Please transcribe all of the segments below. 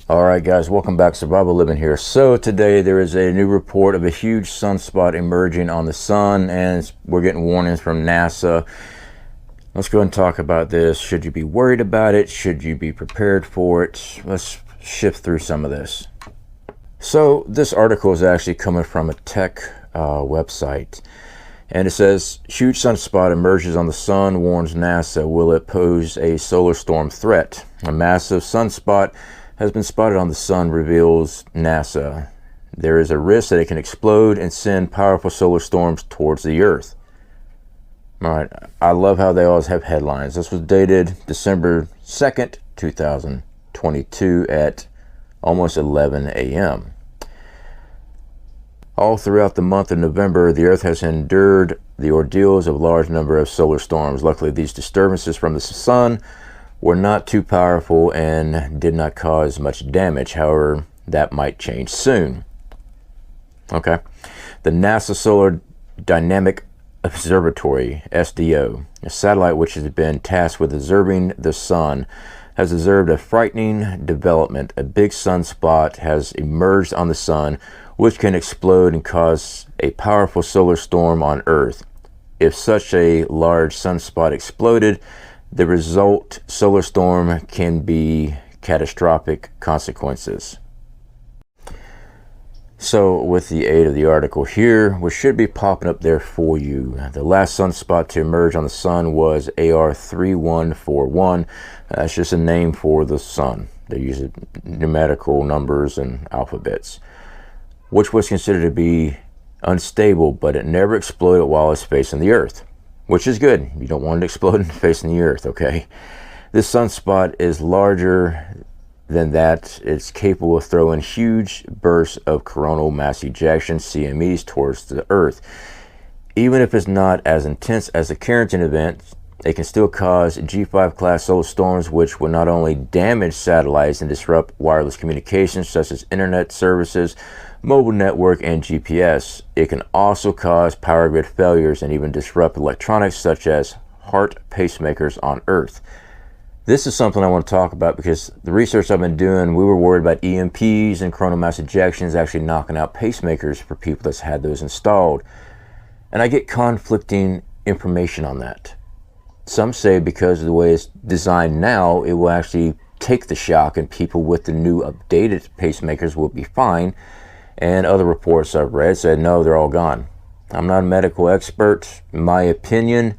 Alright guys, welcome back. Survival Living here. So today there is a new report of a huge sunspot emerging on the sun, and we're getting warnings from NASA. Let's go and talk about this. Should you be worried about it? Should you be prepared for it? Let's shift through some of this. So this article is actually coming from a tech website, and it says huge sunspot emerges on the sun, warns NASA. Will it pose a solar storm threat? A massive sunspot has been spotted on the sun, reveals NASA. There is a risk that it can explode and send powerful solar storms towards the Earth. All right, I love how they always have headlines. This was dated December 2nd, 2022 at almost 11 a.m. All throughout the month of November, the Earth has endured the ordeals of a large number of solar storms. Luckily, these disturbances from the sun were not too powerful and did not cause much damage. However, that might change soon. Okay. The NASA Solar Dynamic Observatory, SDO, a satellite which has been tasked with observing the sun, has observed a frightening development. A big sunspot has emerged on the sun, which can explode and cause a powerful solar storm on Earth. If such a large sunspot exploded, the result solar storm can be catastrophic consequences. So with the aid of the article here, which should be popping up there for you, the last sunspot to emerge on the sun was AR3141. That's just a name for the sun. They use numerical numbers and alphabets, which was considered to be unstable, but it never exploded while it's facing the Earth, which is good. You don't want it exploding facing the Earth, okay? This sunspot is larger than that. It's capable of throwing huge bursts of coronal mass ejection, CMEs, towards the Earth. Even if it's not as intense as the Carrington event, it can still cause G5 class solar storms, which will not only damage satellites and disrupt wireless communications such as internet services, mobile network, and GPS. It can also cause power grid failures and even disrupt electronics such as heart pacemakers on Earth. This is something I want to talk about because the research I've been doing, we were worried about EMPs and coronal mass ejections actually knocking out pacemakers for people that's had those installed. And I get conflicting information on that. Some say because of the way it's designed now, it will actually take the shock and people with the new updated pacemakers will be fine. And other reports I've read said, no, they're all gone. I'm not a medical expert. In my opinion,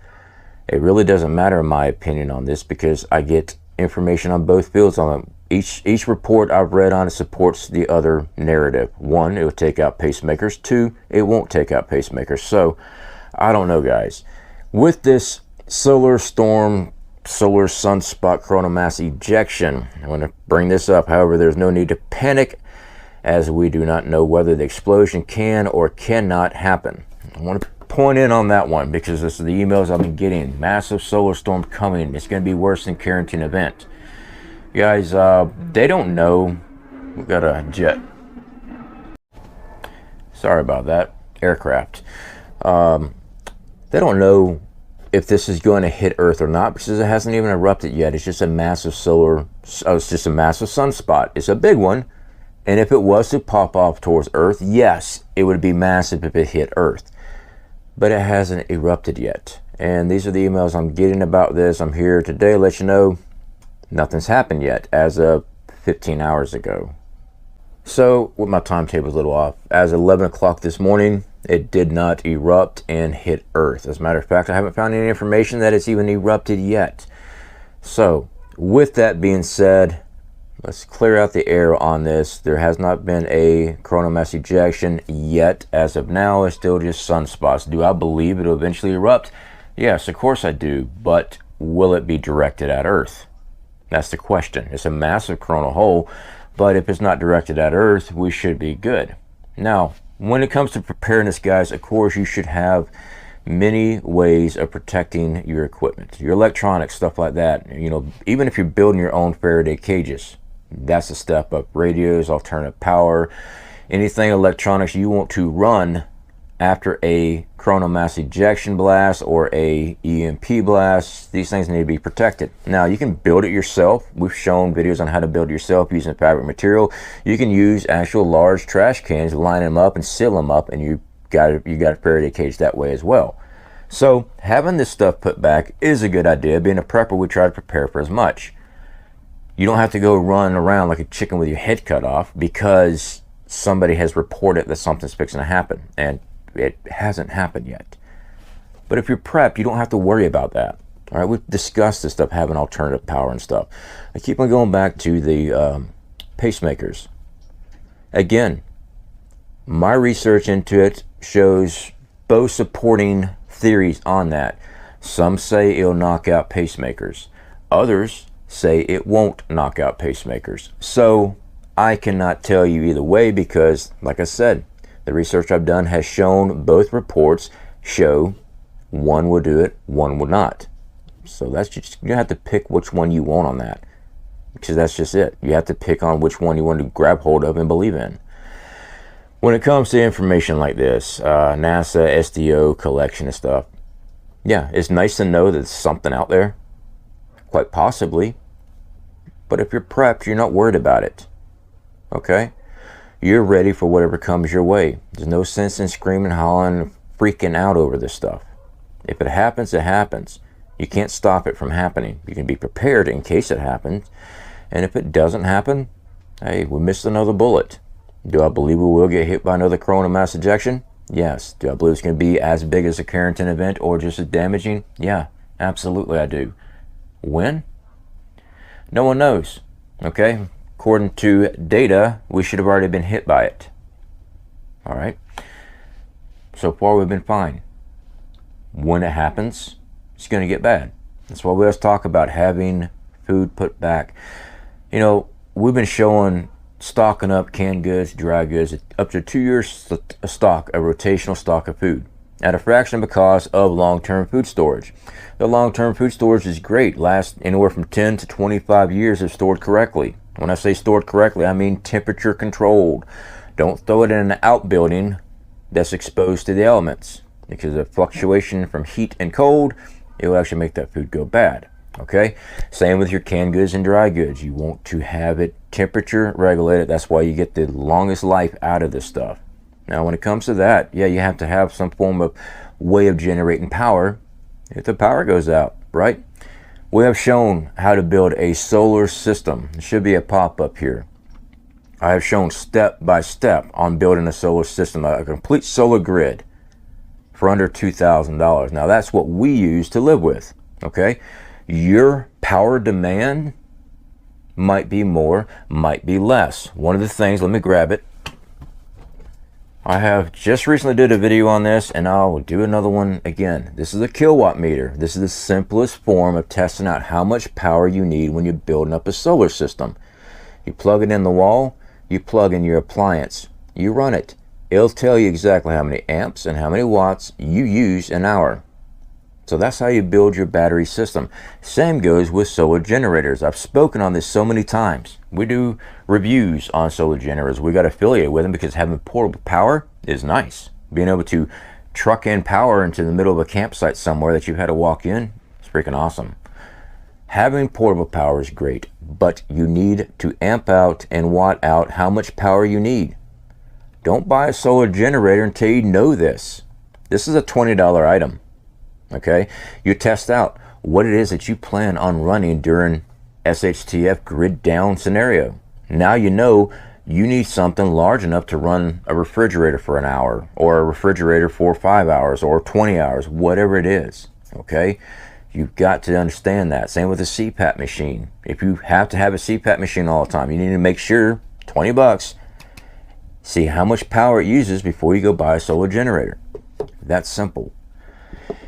it really doesn't matter in my opinion on this because I get information on both fields on them. Each report I've read on it supports the other narrative. One, it will take out pacemakers. Two, it won't take out pacemakers. So, I don't know, guys. With this solar storm, solar sunspot coronal mass ejection, I want to bring this up. However, there's no need to panic, as we do not know whether the explosion can or cannot happen. I want to point in on that one because this is the emails I've been getting. Massive solar storm coming. It's going to be worse than Carrington event. Guys, they don't know. We've got a jet. Sorry about that. Aircraft. They don't know if this is going to hit Earth or not because it hasn't even erupted yet. It's just a massive it's just a massive sunspot. It's a big one. And if it was to pop off towards Earth, yes, it would be massive if it hit Earth. But it hasn't erupted yet. And these are the emails I'm getting about this. I'm here today to let you know nothing's happened yet as of 15 hours ago. So, with my timetable a little off, as of 11 o'clock this morning, it did not erupt and hit Earth. As a matter of fact, I haven't found any information that it's even erupted yet. So, with that being said, let's clear out the air on this. There has not been a coronal mass ejection yet. As of now, it's still just sunspots. Do I believe it'll eventually erupt? Yes, of course I do. But will it be directed at Earth? That's the question. It's a massive coronal hole, but if it's not directed at Earth, we should be good. Now, when it comes to preparedness, guys, of course, you should have many ways of protecting your equipment, your electronics, stuff like that. You know, even if you're building your own Faraday cages, that's a step up. Radios, alternative power, anything electronics you want to run after a coronal mass ejection blast or a EMP blast, these things need to be protected. Now, you can build it yourself. We've shown videos on how to build it yourself using fabric material. You can use actual large trash cans, line them up and seal them up, and you got a Faraday cage that way as well. So having this stuff put back is a good idea. Being a prepper, we try to prepare for as much. You don't have to go run around like a chicken with your head cut off because somebody has reported that something's fixing to happen, and it hasn't happened yet. But if you're prepped, you don't have to worry about that. All right, we've discussed this stuff, having alternative power and stuff. I keep on going back to the pacemakers. Again, my research into it shows both supporting theories on that. Some say it'll knock out pacemakers. Others say it won't knock out pacemakers. So I cannot tell you either way because, like I said, the research I've done has shown both reports show one will do it, one will not. So that's just, you have to pick which one you want on that, because that's just it. You have to pick on which one you want to grab hold of and believe in. When it comes to information like this, NASA, SDO collection and stuff, yeah, it's nice to know that there's something out there, quite possibly. But if you're prepped, you're not worried about it. Okay? You're ready for whatever comes your way. There's no sense in screaming, hollering, freaking out over this stuff. If it happens, it happens. You can't stop it from happening. You can be prepared in case it happens. And if it doesn't happen, hey, we missed another bullet. Do I believe we will get hit by another coronal mass ejection? Yes. Do I believe it's going to be as big as a Carrington event or just as damaging? Yeah, absolutely I do. When? No one knows. Okay? According to data, we should have already been hit by it. All right? So far, we've been fine. When it happens, it's going to get bad. That's why we always talk about having food put back. You know, we've been showing stocking up canned goods, dry goods, up to 2 years stock, a rotational stock of food, at a fraction of the cost of long-term food storage. The long-term food storage is great, lasts anywhere from 10 to 25 years if stored correctly. When I say stored correctly, I mean temperature controlled. Don't throw it in an outbuilding that's exposed to the elements, because of fluctuation from heat and cold, it will actually make that food go bad. Okay, same with your canned goods and dry goods. You want to have it temperature regulated. That's why you get the longest life out of this stuff. Now, when it comes to that, yeah, you have to have some form of way of generating power if the power goes out, right? We have shown how to build a solar system. There should be a pop-up here. I have shown step by step on building a solar system, a complete solar grid for under $2,000. Now, that's what we use to live with, okay? Your power demand might be more, might be less. One of the things, let me grab it. I have just recently did a video on this, and I'll do another one again. This is a kilowatt meter. This is the simplest form of testing out how much power you need when you're building up a solar system. You plug it in the wall, you plug in your appliance, you run it. It'll tell you exactly how many amps and how many watts you use an hour. So that's how you build your battery system. Same goes with solar generators. I've spoken on this so many times. We do reviews on solar generators. We got affiliated with them because having portable power is nice. Being able to truck in power into the middle of a campsite somewhere that you've had to walk in, it's freaking awesome. Having portable power is great, but you need to amp out and watt out how much power you need. Don't buy a solar generator until you know this. This is a $20 item. Okay, you test out what it is that you plan on running during SHTF grid down scenario. Now you know you need something large enough to run a refrigerator for an hour, or a refrigerator for 5 hours, or 20 hours, whatever it is. Okay, you've got to understand that. Same with a CPAP machine. If you have to have a CPAP machine all the time, you need to make sure, 20 bucks, see how much power it uses before you go buy a solar generator. That's simple.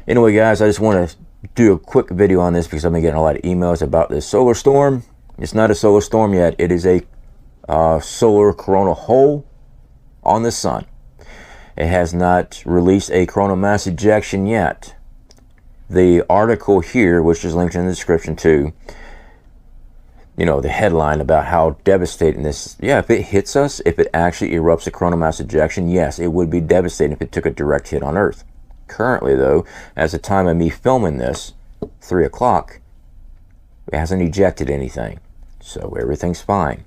Anyway, guys, I just want to do a quick video on this because I've been getting a lot of emails about this solar storm. It's not a solar storm yet. It is a solar coronal hole on the sun. It has not released a coronal mass ejection yet. The article here, which is linked in the description too, you know, the headline about how devastating this, yeah, if it hits us, if it actually erupts a coronal mass ejection, yes, it would be devastating if it took a direct hit on Earth. Currently, though, as the time of me filming this, 3 o'clock, it hasn't ejected anything, so everything's fine.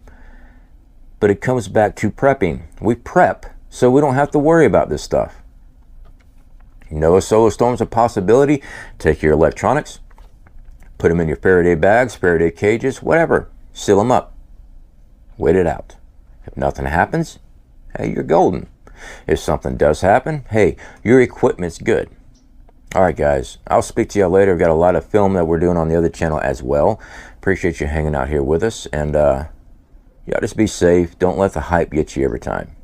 But it comes back to prepping. We prep so we don't have to worry about this stuff. You know, a solar storm's a possibility. Take your electronics, put them in your Faraday bags, Faraday cages, whatever. Seal them up. Wait it out. If nothing happens, hey, you're golden. If something does happen, hey, your equipment's good. All right, guys, I'll speak to you later. We've got a lot of film that we're doing on the other channel as well. Appreciate you hanging out here with us. And, y'all just be safe. Don't let the hype get you every time.